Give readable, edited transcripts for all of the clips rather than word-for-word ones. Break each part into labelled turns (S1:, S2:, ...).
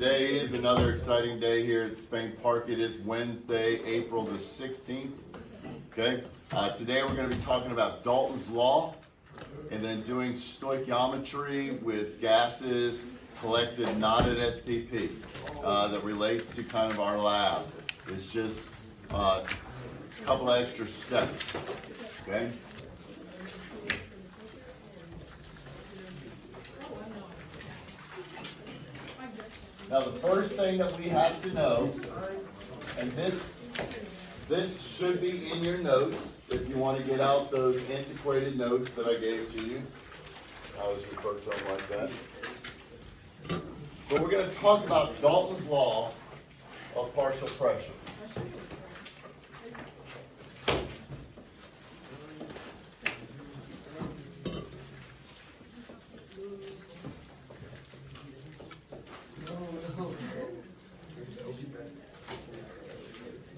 S1: Today is another exciting day here at Spank Park. It is Wednesday, April the 16th. Okay, today we're going to be talking about Dalton's Law and then doing stoichiometry with gases collected not at STP that relates to kind of our lab. It's just a couple extra steps. Okay. Now the first thing that we have to know, and this should be in your notes if you want to get out those antiquated notes that I gave to you. I always refer to them like that. But we're going to talk about Dalton's Law of partial pressure.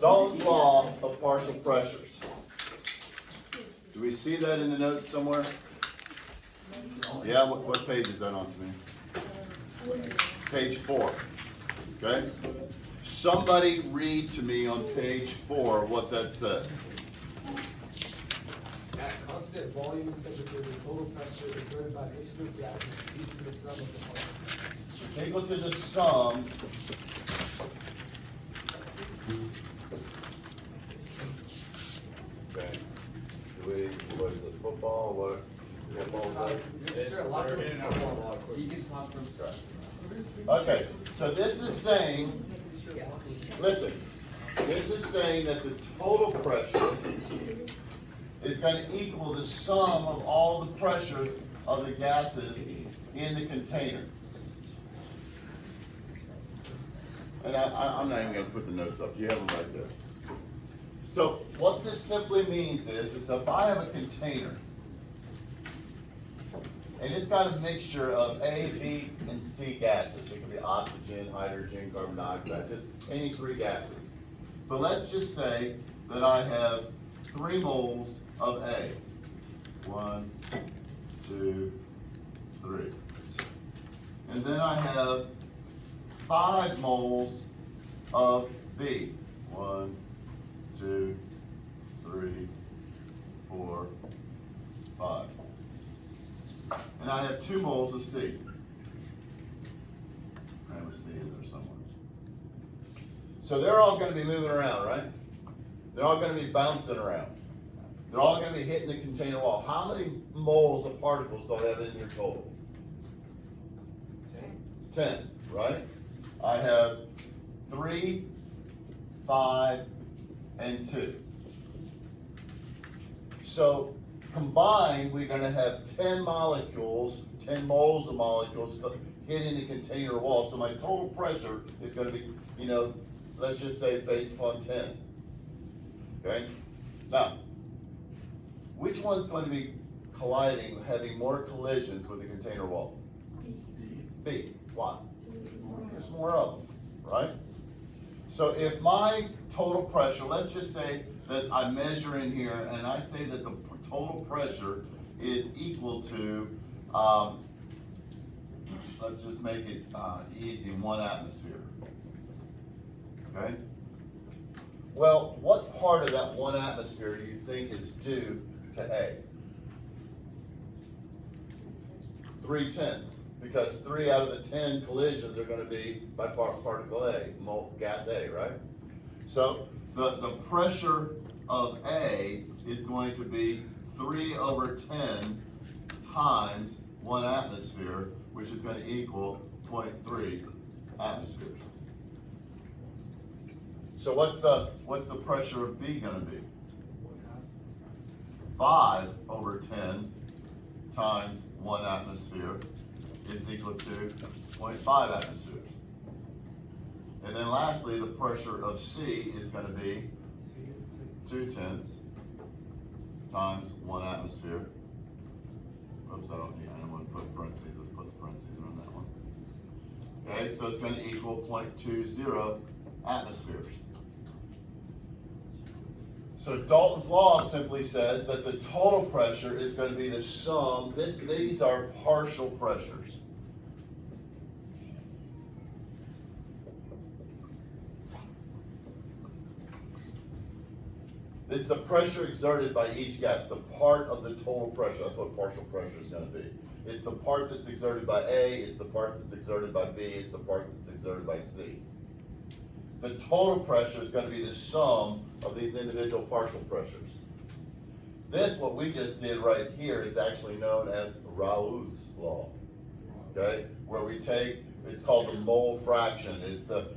S1: Dalton's Law of partial pressures. Do we see that in the notes somewhere? Yeah, what page is that on to me? Page 4. Okay? Somebody read to me on page 4 what that says.
S2: At constant volume and temperature, the total pressure exerted by mixture of gases is equal to the sum of the particles.
S1: It's equal to the sum . Okay. What is it, football? What ball is that?
S2: Yes, sir, a lot of football. You can talk from scratch.
S1: Okay, so this is saying, listen, this is saying that the total pressure is going to equal the sum of all the pressures of the gases in the container. And I'm not even going to put the notes up. You have them right there. So what this simply means is that if I have a container, and it's got a mixture of A, B, and C gases. It could be oxygen, hydrogen, carbon dioxide, just any 3 gases. But let's just say that I have 3 moles of A. 1, 2, 3. And then I have 5 moles of B. 1, 2, 3, 4, 5. And I have 2 moles of C. Cram a C in there somewhere. So they're all going to be moving around, right? They're all going to be bouncing around. They're all going to be hitting the container wall. How many moles of particles do I have in your total? 10, right? I have 3, 5, and 2. So combined, we're going to have 10 molecules, 10 moles of molecules hitting the container wall. So my total pressure is going to be, let's just say based upon 10. Okay? Now, which one's going to be colliding, having more collisions with the container wall? B. Why? There's more of them, right? So if my total pressure, let's just say that I measure in here and I say that the total pressure is equal to, let's just make it easy, 1 atmosphere. Okay? Well, what part of that 1 atmosphere do you think is due to A? 3/10, because 3 out of the 10 collisions are going to be by particle A, gas A, right? So the pressure of A is going to be 3/10 times 1 atmosphere, which is going to equal 0.3 atmospheres. So what's the pressure of B going to be? 5/10 times 1 atmosphere is equal to 0.5 atmospheres. And then lastly, the pressure of C is going to be 2/10 times 1 atmosphere. Oops, I don't want to put parentheses. Let's put the parentheses on that one. Okay, so it's going to equal 0.20 atmospheres. So Dalton's Law simply says that the total pressure is going to be the sum. These are partial pressures. It's the pressure exerted by each gas, the part of the total pressure. That's what partial pressure is gonna be. It's the part that's exerted by A, it's the part that's exerted by B, it's the part that's exerted by C. The total pressure is gonna be the sum of these individual partial pressures. This, what we just did right here, is actually known as Raoult's law, okay? Where we take, it's called the mole fraction. It's the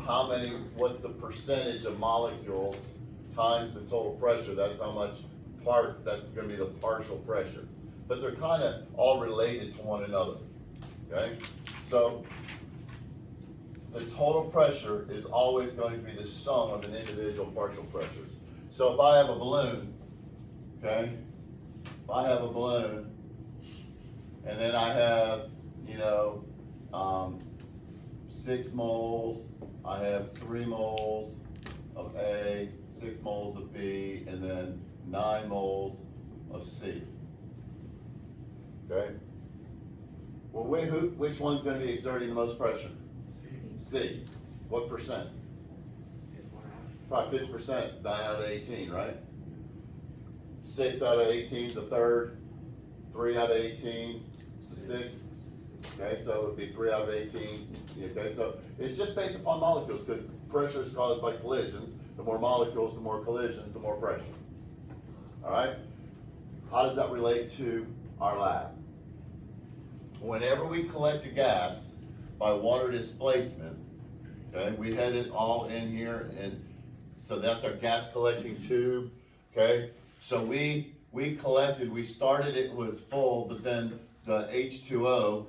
S1: how many, what's the percentage of molecules times the total pressure. That's how much part, that's gonna be the partial pressure. But they're kind of all related to one another, okay? So the total pressure is always going to be the sum of an individual partial pressures. So if I have a balloon, okay? If I have a balloon, and then I have, 6 moles, I have 3 moles of A, 6 moles of B, and then 9 moles of C. Okay? Well, which one's gonna be exerting the most pressure? C. What percent? Probably 50%, 9 out of 18, right? 6 out of 18 is a third, 3 out of 18 is a sixth. Okay, so it would be 3 out of 18. Okay, so it's just based upon molecules, because pressure is caused by collisions. The more molecules, the more collisions, the more pressure. All right? How does that relate to our lab? Whenever we collect a gas by water displacement, okay, we had it all in here, and so that's our gas collecting tube, okay? So we collected, we started it with full, but then the H2O,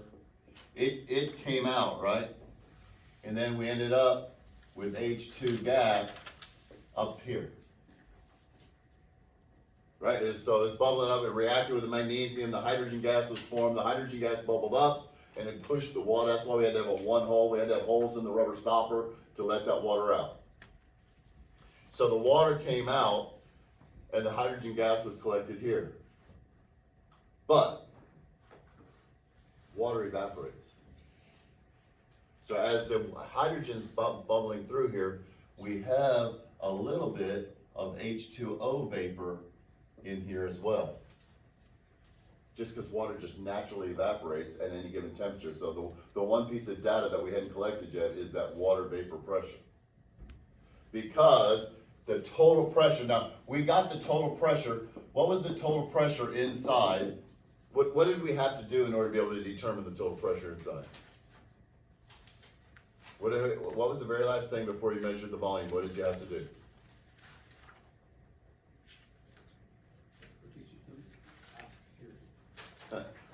S1: it came out, right? And then we ended up with H2 gas up here. Right, so it's bubbling up, it reacted with the magnesium, the hydrogen gas was formed, the hydrogen gas bubbled up, and it pushed the water. That's why we had to have a one hole, we had to have holes in the rubber stopper to let that water out. So the water came out, and the hydrogen gas was collected here. But water evaporates. So as the hydrogen's bubbling through here, we have a little bit of H2O vapor in here as well. Just because water just naturally evaporates at any given temperature. So the one piece of data that we hadn't collected yet is that water vapor pressure. Because the total pressure, now we got the total pressure. What was the total pressure inside? What did we have to do in order to be able to determine the total pressure inside? What was the very last thing before you measured the volume? What did you have to do?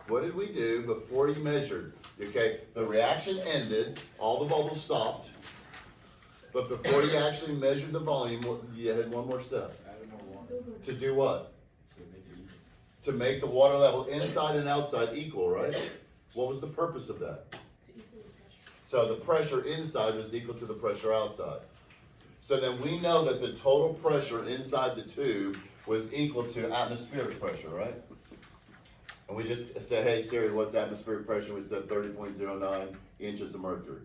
S1: What did we do before you measured? Okay, the reaction ended, all the bubbles stopped, but before you actually measured the volume, you had one more step.
S3: Added more water.
S1: To do what?
S3: To make it even.
S1: To make the water level inside and outside equal, right? What was the purpose of that? So the pressure inside was equal to the pressure outside. So then we know that the total pressure inside the tube was equal to atmospheric pressure, right? And we just said, hey Siri, what's atmospheric pressure? We said 30.09 inches of mercury.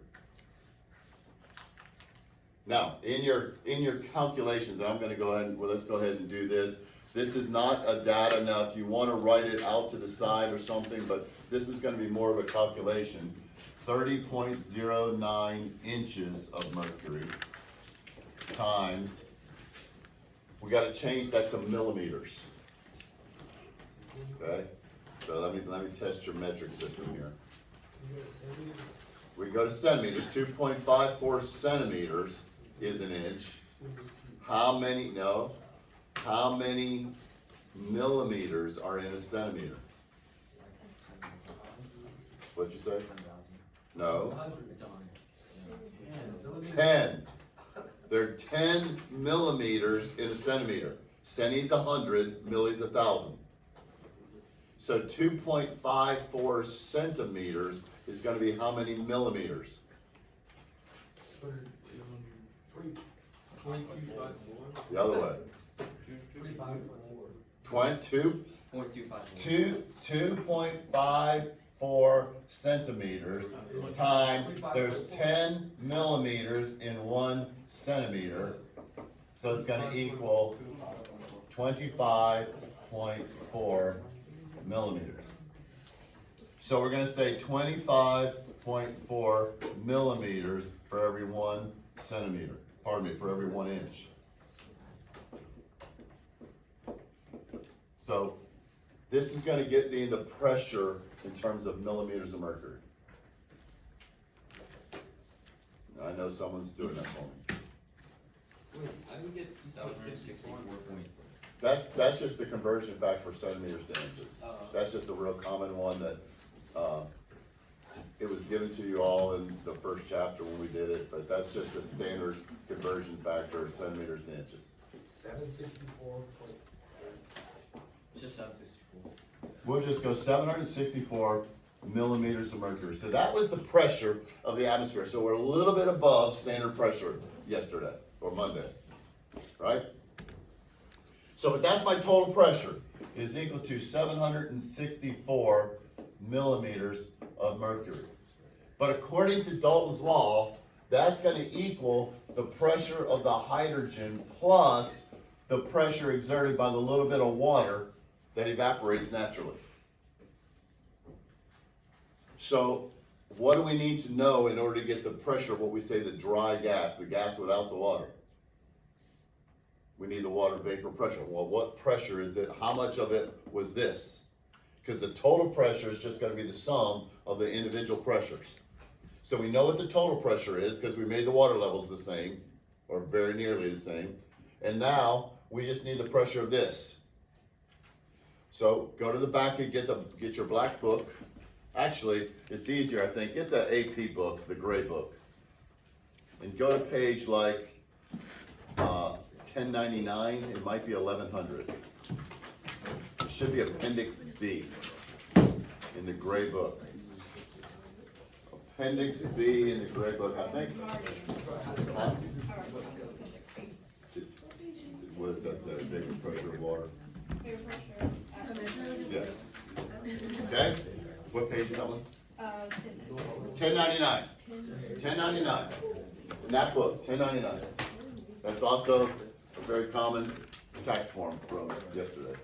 S1: Now, in your calculations, I'm gonna go ahead and, well, let's go ahead and do this. This is not a data. Now, if you wanna write it out to the side or something, but this is gonna be more of a calculation. 30.09 inches of mercury times, we gotta change that to millimeters. Okay? So let me test your metric system here. We go to centimeters. 2.54 centimeters is an inch. How many millimeters are in a centimeter? What'd you say?
S3: 10,000.
S1: No.
S3: It's on.
S1: 10. They're 10 millimeters in a centimeter. Centi's 100, milli's 1,000. So 2.54 centimeters is going to be how many millimeters?
S2: 22.54.
S1: The other way.
S2: 25.4.
S1: 2.54 centimeters times, there's 10 millimeters in 1 centimeter. So it's gonna equal 25.4 millimeters. So we're gonna say 25.4 millimeters for every 1 centimeter, pardon me, for every 1 inch. So this is gonna get me the pressure in terms of millimeters of mercury. I know someone's doing that for me.
S2: Wait, how do you get
S3: 764 point.
S1: That's just the conversion factor for centimeters to inches. That's just a real common one that, it was given to you all in the first chapter when we did it, but that's just the standard conversion factor of centimeters to inches.
S2: 764 point?
S3: It's just 764.
S1: We'll just go 764 millimeters of mercury. So that was the pressure of the atmosphere. So we're a little bit above standard pressure yesterday or Monday, right? So but that's my total pressure is equal to 764 millimeters of mercury. But according to Dalton's law, that's going to equal the pressure of the hydrogen plus the pressure exerted by the little bit of water that evaporates naturally. So what do we need to know in order to get the pressure of what we say the dry gas, the gas without the water? We need the water vapor pressure. Well, what pressure is it? How much of it was this? Because the total pressure is just going to be the sum of the individual pressures. So we know what the total pressure is because we made the water levels the same, or very nearly the same. And now we just need the pressure of this. So go to the back and get your black book. Actually, it's easier, I think. Get the AP book, the gray book, and go to page like 1099. It might be 1100. It should be Appendix B in the gray book. Appendix B in the gray book, I think. Huh? What does that say? Vapor pressure of water. Yeah. Okay. What page is that one? 1099. 1099. In that book, 1099. That's also a very common tax form from yesterday.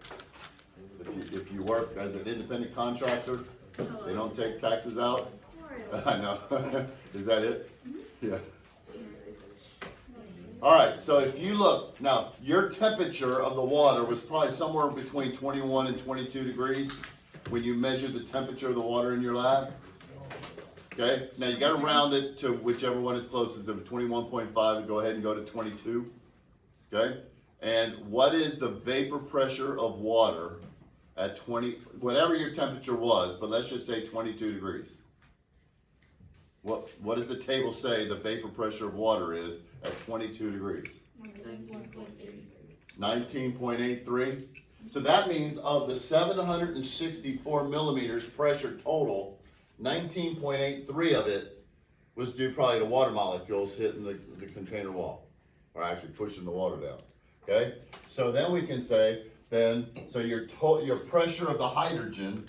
S1: If you work as an independent contractor, they don't take taxes out. I know. Is that it? Yeah. All right, so if you look, now your temperature of the water was probably somewhere between 21 and 22 degrees when you measured the temperature of the water in your lab. Okay, now you got to round it to whichever one is closest. If 21.5, go ahead and go to 22. Okay, and what is the vapor pressure of water at 20, whatever your temperature was, but let's just say 22 degrees. What does the table say the vapor pressure of water is at 22 degrees? 19.83. So that means of the 764 millimeters pressure total, 19.83 of it was due probably to water molecules hitting the container wall, or actually pushing the water down. Okay? So then we can say, so your pressure of the hydrogen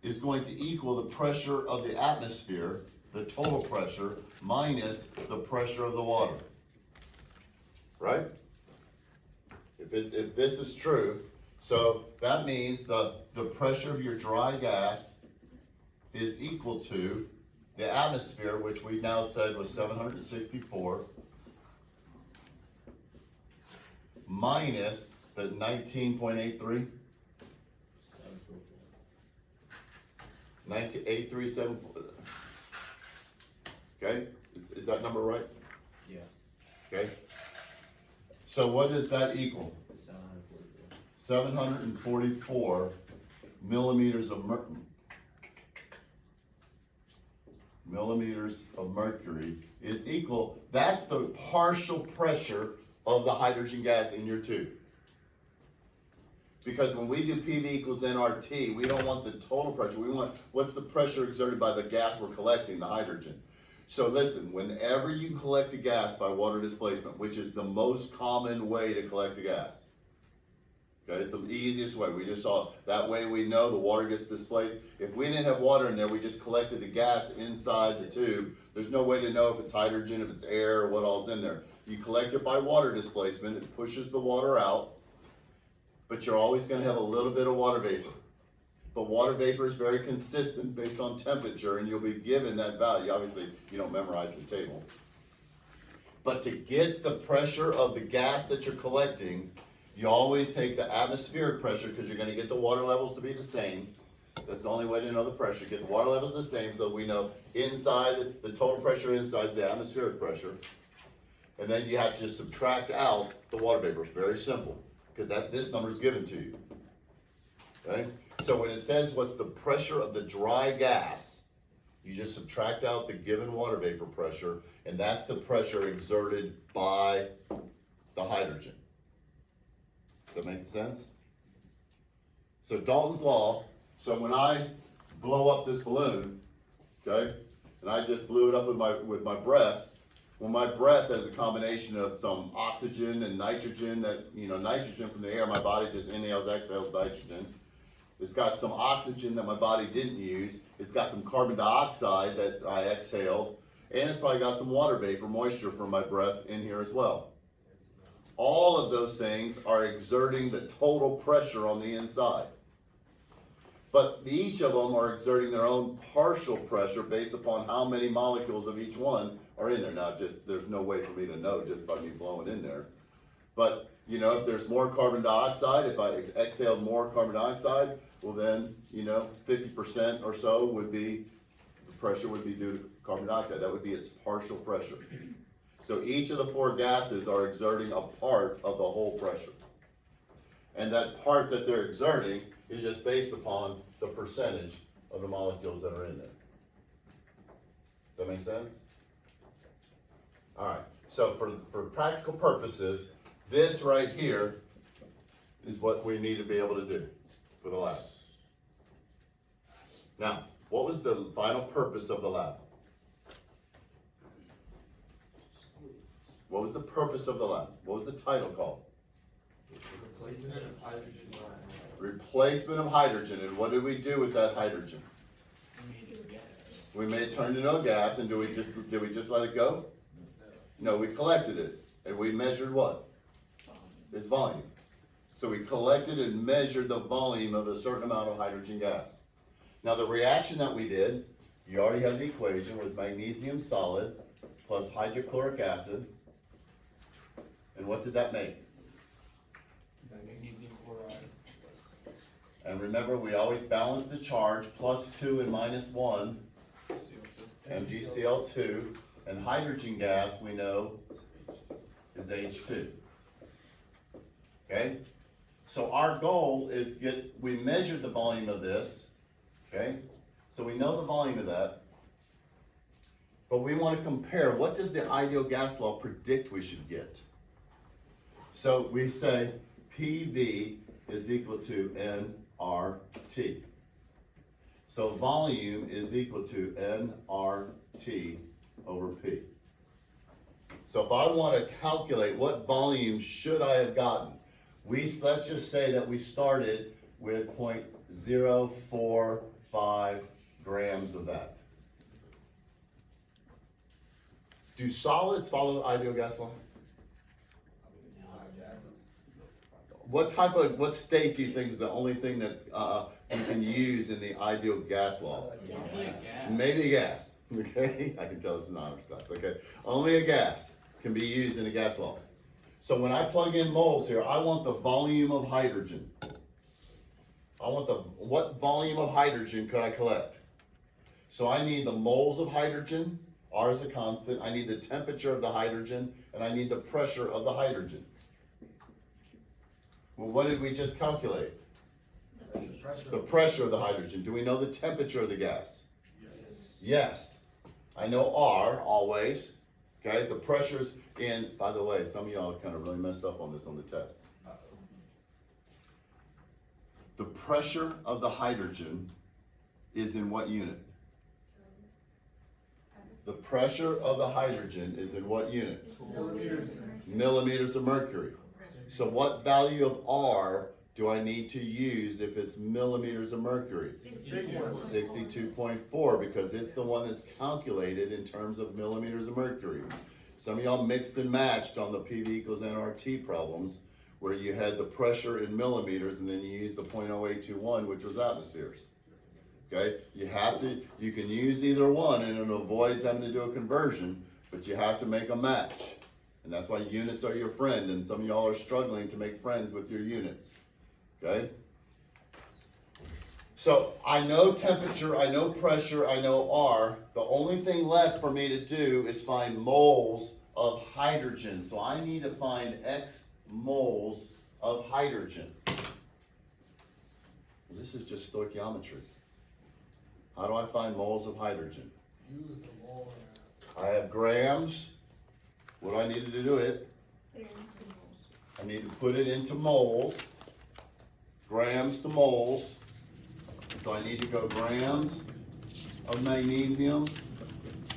S1: is going to equal the pressure of the atmosphere, the total pressure, minus the pressure of the water. Right? If this is true, so that means the pressure of your dry gas is equal to the atmosphere, which we now said was 764, minus the 19.83. 19.8374. Okay, is that number right?
S3: Yeah.
S1: Okay. So what does that equal? 744 millimeters of mercury is equal. That's the partial pressure of the hydrogen gas in your tube. Because when we do PV equals nRT, we don't want the total pressure. We want what's the pressure exerted by the gas we're collecting, the hydrogen. So listen, whenever you collect a gas by water displacement, which is the most common way to collect a gas, Okay, it's the easiest way. We just saw, that way we know the water gets displaced. If we didn't have water in there, we just collected the gas inside the tube. There's no way to know if it's hydrogen, if it's air, or what all's in there. You collect it by water displacement, it pushes the water out, but you're always gonna have a little bit of water vapor. But water vapor is very consistent based on temperature, and you'll be given that value. Obviously, you don't memorize the table. But to get the pressure of the gas that you're collecting, you always take the atmospheric pressure, because you're gonna get the water levels to be the same. That's the only way to know the pressure. Get the water levels the same, so we know inside, the total pressure inside is the atmospheric pressure. And then you have to just subtract out the water vapor. It's very simple, because this number is given to you. Okay? So when it says what's the pressure of the dry gas, you just subtract out the given water vapor pressure, and that's the pressure exerted by the hydrogen. Does that make sense? So Dalton's law, so when I blow up this balloon, okay, and I just blew it up with my breath, well, my breath has a combination of some oxygen and nitrogen nitrogen from the air, my body just inhales, exhales nitrogen. It's got some oxygen that my body didn't use. It's got some carbon dioxide that I exhaled, and it's probably got some water vapor, moisture from my breath in here as well. All of those things are exerting the total pressure on the inside. But each of them are exerting their own partial pressure based upon how many molecules of each one are in there. Now, there's no way for me to know just by me blowing in there. But, if there's more carbon dioxide, if I exhaled more carbon dioxide, well then, 50% or so would be, the pressure would be due to carbon dioxide. That would be its partial pressure. So each of the four gases are exerting a part of the whole pressure. And that part that they're exerting is just based upon the percentage of the molecules that are in there. Does that make sense? All right, so for practical purposes, this right here is what we need to be able to do for the lab. Now, what was the final purpose of the lab? What was the purpose of the lab? What was the title called?
S2: Replacement of hydrogen.
S1: Replacement of hydrogen. And what did we do with that hydrogen? We made it turn into a gas, and did we just let it go? No, we collected it, and we measured what? Its volume. So we collected and measured the volume of a certain amount of hydrogen gas. Now the reaction that we did, you already have the equation, was magnesium solid plus hydrochloric acid. And what did that make?
S2: Magnesium chloride.
S1: And remember, we always balance the charge, +2 and -1, MgCl2, and hydrogen gas, we know, is H2. Okay? So our goal is we measured the volume of this, okay? So we know the volume of that, but we want to compare, what does the ideal gas law predict we should get? So we say PV is equal to nRT. So volume is equal to nRT over P. So if I want to calculate what volume should I have gotten, let's just say that we started with 0.045 grams of that. Do solids follow ideal gas law? What state do you think is the only thing that you can use in the ideal gas law? Maybe a gas. Okay, I can tell this is an honors class. Okay, only a gas can be used in a gas law. So when I plug in moles here, I want the volume of hydrogen. What volume of hydrogen could I collect? So I need the moles of hydrogen, R is a constant. I need the temperature of the hydrogen, and I need the pressure of the hydrogen. Well, what did we just calculate? The pressure of the hydrogen. Do we know the temperature of the gas?
S2: Yes.
S1: Yes. I know R always. Okay, the pressure's in, by the way, some of y'all kind of really messed up on this on the test. The pressure of the hydrogen is in what unit? The pressure of the hydrogen is in what unit?
S2: Millimeters.
S1: Millimeters of mercury. So what value of R do I need to use if it's millimeters of mercury? 62.4, because it's the one that's calculated in terms of millimeters of mercury. Some of y'all mixed and matched on the PV equals nRT problems, where you had the pressure in millimeters and then you used the 0.0821, which was atmospheres. Okay, you can use either one and it avoids having to do a conversion, but you have to make a match. And that's why units are your friend, and some of y'all are struggling to make friends with your units. Okay? So I know temperature, I know pressure, I know R. The only thing left for me to do is find moles of hydrogen. So I need to find X moles of hydrogen. This is just stoichiometry. How do I find moles of hydrogen?
S2: Use the mole.
S1: I have grams. What do I need to do it? I need to put it into moles. Grams to moles. So I need to go grams of magnesium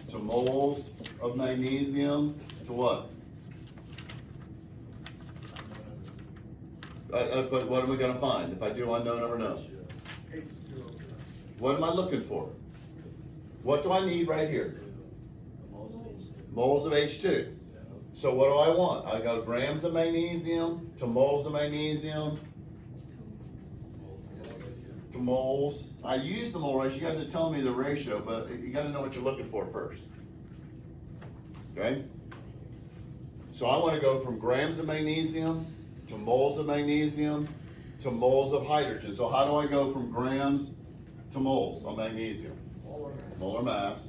S1: to moles of magnesium to what? But what am I going to find if I do unknown over known?
S2: H2O.
S1: What am I looking for? What do I need right here? Moles of H2. So what do I want? I go grams of magnesium to moles of magnesium to moles. I use the mole ratio. You guys are telling me the ratio, but you got to know what you're looking for first. Okay? So I want to go from grams of magnesium to moles of magnesium to moles of hydrogen. So how do I go from grams to moles of magnesium? Molar mass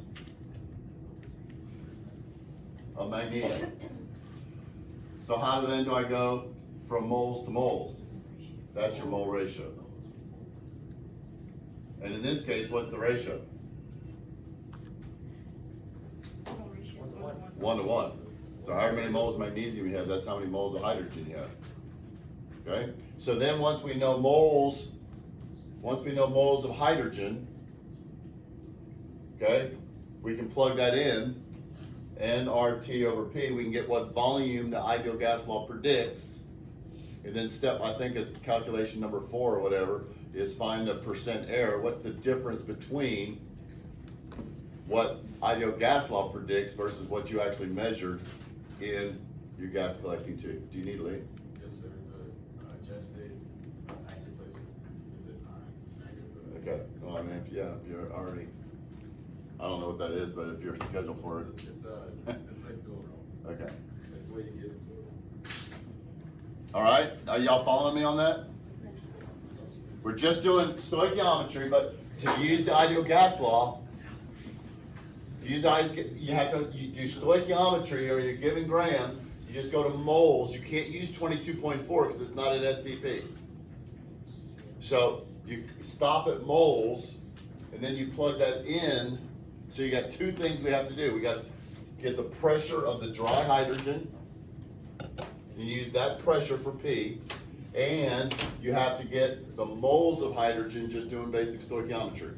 S1: of magnesium. So how then do I go from moles to moles? That's your mole ratio. And in this case, what's the ratio? 1 to 1. So however many moles of magnesium you have, that's how many moles of hydrogen you have. Okay? So then once we know moles of hydrogen, okay, we can plug that in, nRT over P, we can get what volume the ideal gas law predicts, and then I think it's calculation number 4 or whatever, is find the percent error. What's the difference between what ideal gas law predicts versus what you actually measured in your gas collecting tube? Do you need a lead?
S4: Yes, sir. The jet state active placement is at 9.
S1: Okay, well, I mean, if you're already, I don't know what that is, but if you're scheduled for it,
S4: It's like dual role.
S1: okay.
S4: That's the way you get it.
S1: All right, are y'all following me on that? We're just doing stoichiometry, but to use the ideal gas law, you have to do stoichiometry, or you're given grams, you just go to moles. You can't use 22.4 because it's not an STP. So you stop at moles, and then you plug that in. So you got two things we have to do. We got to get the pressure of the dry hydrogen. You use that pressure for P, and you have to get the moles of hydrogen just doing basic stoichiometry.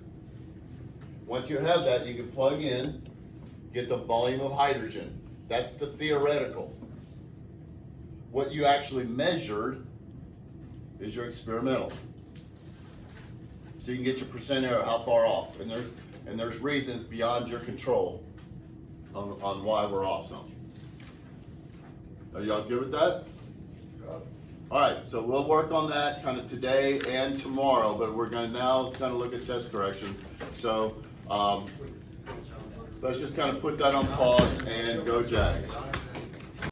S1: Once you have that, you can plug in, get the volume of hydrogen. That's the theoretical. What you actually measured is your experimental. So you can get your percent error, how far off. And there's reasons beyond your control on why we're off some. Are y'all good with that? All right, so we'll work on that kind of today and tomorrow, but we're going to now kind of look at test corrections. So let's just kind of put that on pause and go Jags.